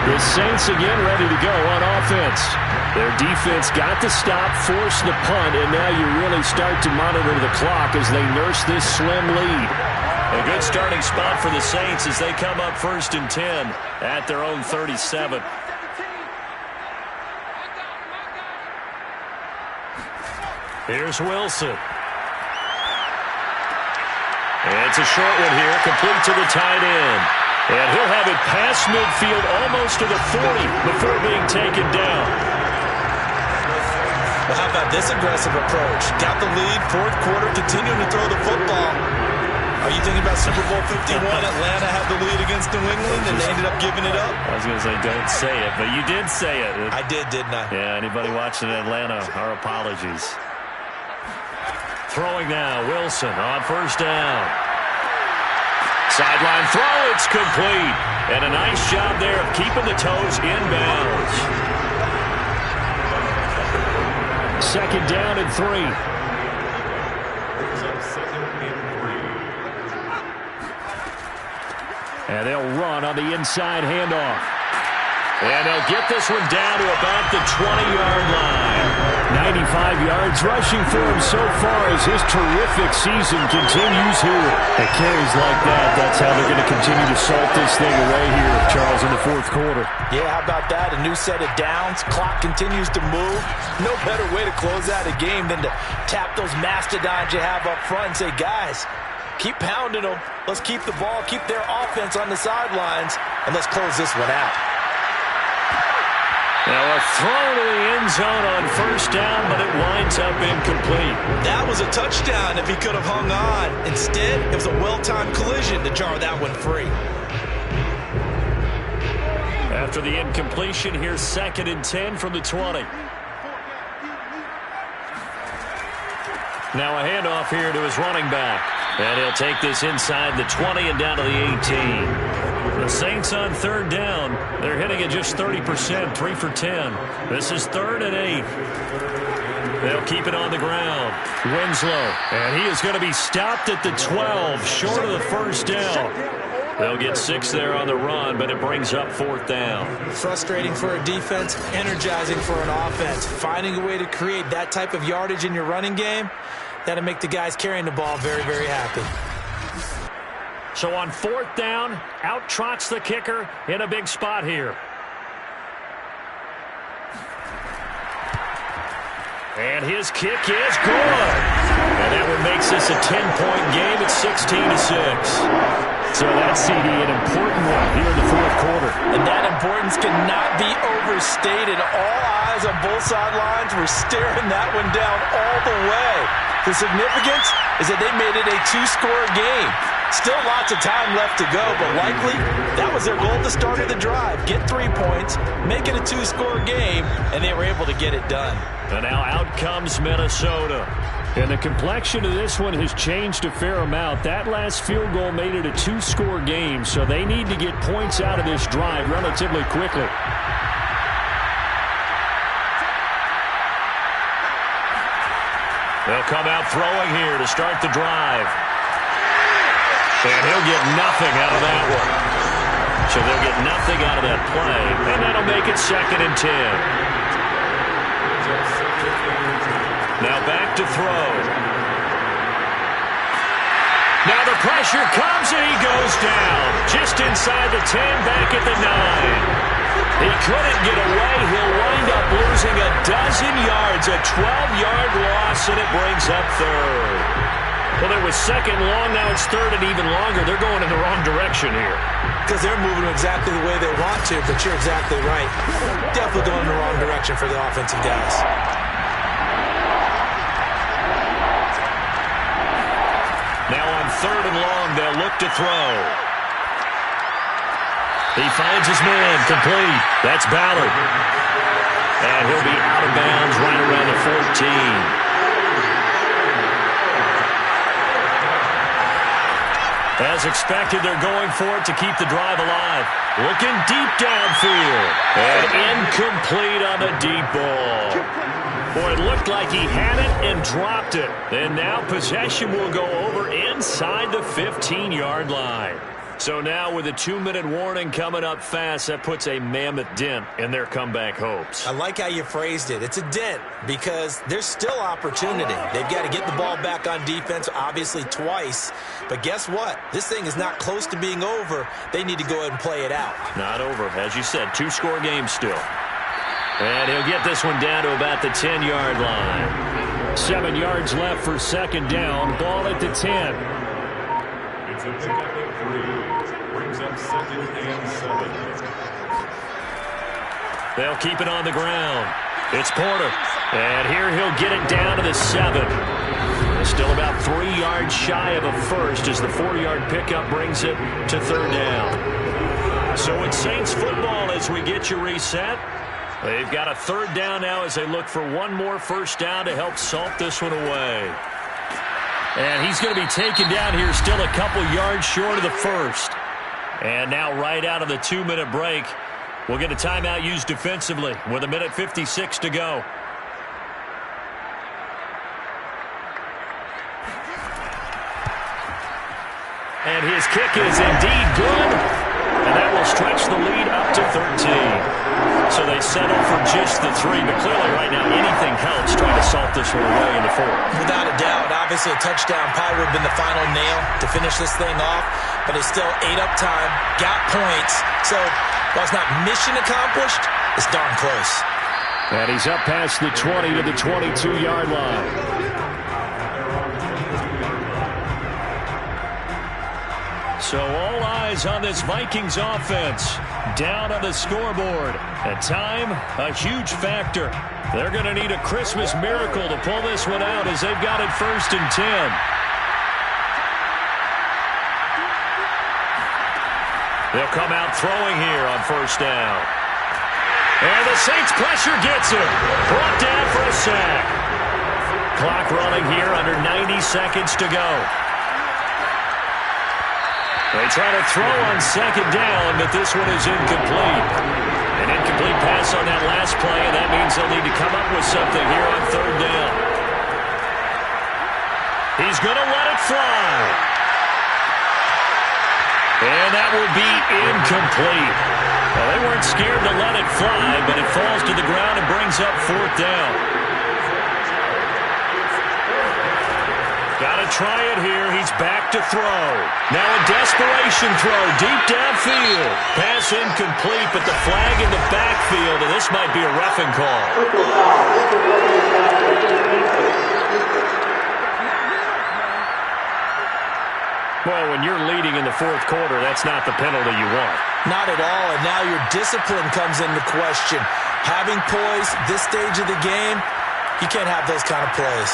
The Saints again ready to go on offense. Their defense got the stop, forced the punt, and now you really start to monitor the clock as they nurse this slim lead. A good starting spot for the Saints as they come up 1st and 10 at their own 37. Here's Wilson. It's a short one here, complete to the tight end. And he'll have it past midfield almost to the 40 before being taken down. Well, how about this aggressive approach? Got the lead, 4th quarter, continuing to throw the football. Are you thinking about Super Bowl 51? Atlanta had the lead against New England, and they ended up giving it up? I was going to say, don't say it, but you did say it. I did, didn't I? Yeah, anybody watching Atlanta, our apologies. Throwing now, Wilson on 1st down. Sideline throw, it's complete. And a nice job there of keeping the toes inbounds. 2nd down and 3. And they'll run on the inside handoff. And they'll get this one down to about the 20-yard line. 95 yards rushing for him so far as his terrific season continues here. At carries like that, that's how they're going to continue to salt this thing away here, Charles, in the 4th quarter. Yeah, how about that? A new set of downs. Clock continues to move. No better way to close out a game than to tap those mastodons you have up front and say, guys, keep pounding them. Let's keep the ball, keep their offense on the sidelines, and let's close this one out. Now a throw to the end zone on 1st down, but it winds up incomplete. That was a touchdown if he could have hung on. Instead, it was a well-timed collision to jar that one free. After the incompletion, here's 2nd and 10 from the 20. Now a handoff here to his running back. And he'll take this inside the 20 and down to the 18. The Saints on 3rd down. They're hitting at just 30%, 3 for 10. This is 3rd and 8. They'll keep it on the ground. Winslow, and he is going to be stopped at the 12, short of the 1st down. They'll get 6 there on the run, but it brings up 4th down. Frustrating for a defense, energizing for an offense. Finding a way to create that type of yardage in your running game, that'll make the guys carrying the ball very, very happy. So on 4th down, out trots the kicker in a big spot here. And his kick is good. And that one makes this a 10-point game at 16-6. So that CD, an important one here in the 4th quarter. And that importance cannot be overstated. All eyes on both sidelines were staring that one down all the way. The significance is that they made it a 2-score game. Still lots of time left to go, but likely that was their goal at the start of the drive. Get 3 points, make it a 2-score game, and they were able to get it done. And now out comes Minnesota. And the complexion of this one has changed a fair amount. That last field goal made it a 2-score game, so they need to get points out of this drive relatively quickly. They'll come out throwing here to start the drive. And he'll get nothing out of that one. So they'll get nothing out of that play, and that'll make it 2nd and 10. Now back to throw. Now the pressure comes, and he goes down. Just inside the 10, back at the 9. He couldn't get away. He'll wind up losing a dozen yards, a 12-yard loss, and it brings up third. Well, it was second long. Now it's third and even longer. They're going in the wrong direction here. Because they're moving exactly the way they want to, but you're exactly right. Definitely going in the wrong direction for the offensive guys. Now on third and long, they'll look to throw. He finds his man, complete. That's Ballard. And he'll be out of bounds right around the 14. As expected, they're going for it to keep the drive alive. Looking deep downfield. And incomplete on the deep ball. Boy, it looked like he had it and dropped it. And now possession will go over inside the 15-yard line. So now with a 2-minute warning coming up fast, that puts a mammoth dent in their comeback hopes. I like how you phrased it. It's a dent because there's still opportunity. They've got to get the ball back on defense, obviously twice. But guess what? This thing is not close to being over. They need to go ahead and play it out. Not over. As you said, 2-score game still. And he'll get this one down to about the 10-yard line. 7 yards left for second down. Ball at the 10. It's a pickup of 3. Brings up second and 7. They'll keep it on the ground. It's Porter. And here he'll get it down to the 7. Still about 3 yards shy of a first as the 4-yard pickup brings it to third down. So it's Saints football as we get you reset. They've got a third down now as they look for one more first down to help salt this one away. And he's going to be taken down here still a couple yards short of the first. And now right out of the 2-minute break, we'll get a timeout used defensively with 1:56 to go. And his kick is indeed good. And that will stretch the lead up to 13. So they settle for just the 3. But clearly right now anything helps trying to salt this one away in the 4th. Without a doubt, obviously a touchdown probably would have been the final nail to finish this thing off. But it's still 8 up time, got points. So while it's not mission accomplished, it's darn close. And he's up past the 20 to the 22-yard line. So all eyes on this Vikings offense. Down on the scoreboard. At time, a huge factor. They're going to need a Christmas miracle to pull this one out as they've got it 1st and 10. They'll come out throwing here on first down. And the Saints pressure gets him. Brought down for a sack. Clock running here under 90 seconds to go. They try to throw on second down, but this one is incomplete. An incomplete pass on that last play, and that means they'll need to come up with something here on third down. He's going to let it fly. And that will be incomplete. Well, they weren't scared to let it fly, but it falls to the ground and brings up 4th down. Got to try it here. He's back to throw. Now a desperation throw deep downfield. Pass incomplete, but the flag in the backfield, and this might be a roughing call. Well, when you're leading in the 4th quarter, that's not the penalty you want. Not at all, and now your discipline comes into question. Having poise this stage of the game, you can't have those kind of plays.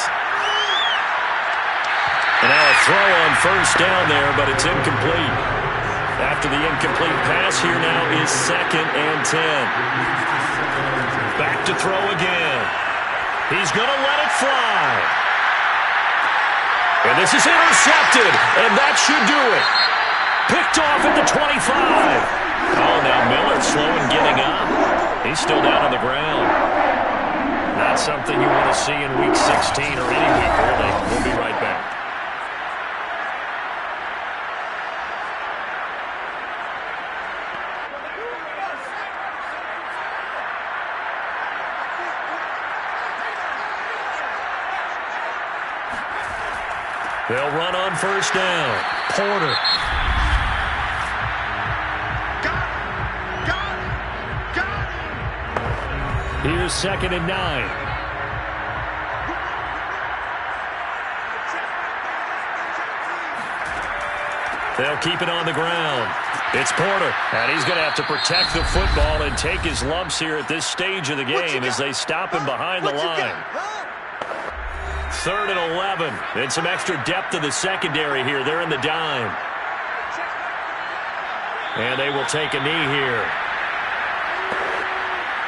And now a throw on first down there, but it's incomplete. After the incomplete pass, here now is 2nd and 10. Back to throw again. He's going to let it fly. And this is intercepted, and that should do it. Picked off at the 25. Oh, now Miller slow in getting up. He's still down on the ground. Not something you want to see in Week 16 or any week, really. We'll be right back. They'll run on first down. Porter. Got it! Here's 2nd and 9. They'll keep it on the ground. It's Porter, and he's going to have to protect the football and take his lumps here at this stage of the game as they stop him behind the line. 3rd and 11, and some extra depth to the secondary here. They're in the dime. And they will take a knee here.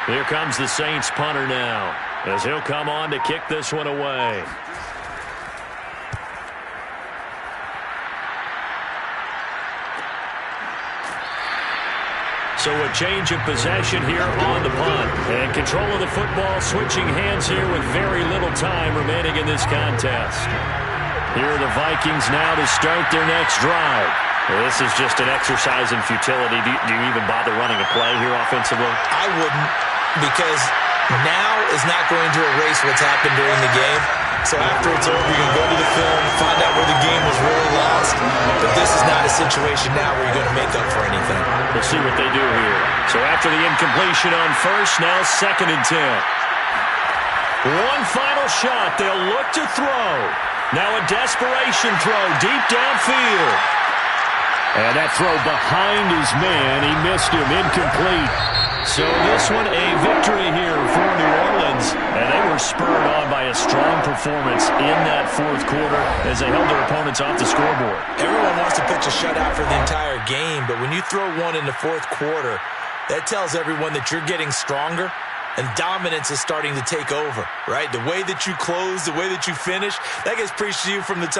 Here comes the Saints punter now, as he'll come on to kick this one away. So a change of possession here on the punt. And control of the football switching hands here with very little time remaining in this contest. Here are the Vikings now to start their next drive. This is just an exercise in futility. Do you even bother running a play here offensively? I wouldn't, because now is not going to erase what's happened during the game. So after it's over, you can go to the film, find out where the game was really lost. But this is not a situation now where you're going to make up for anything. We'll see what they do here. So after the incompletion on first, now 2nd and 10. One final shot. They'll look to throw. Now a desperation throw deep downfield. And that throw behind his man. He missed him. Incomplete. So this one a victory here for New Orleans. And they were spurred on by a strong performance in that 4th quarter as they held their opponents off the scoreboard. Everyone wants to pitch a shutout for the entire game, but when you throw one in the 4th quarter, that tells everyone that you're getting stronger and dominance is starting to take over, right? The way that you close, the way that you finish, that gets preached to you from the top.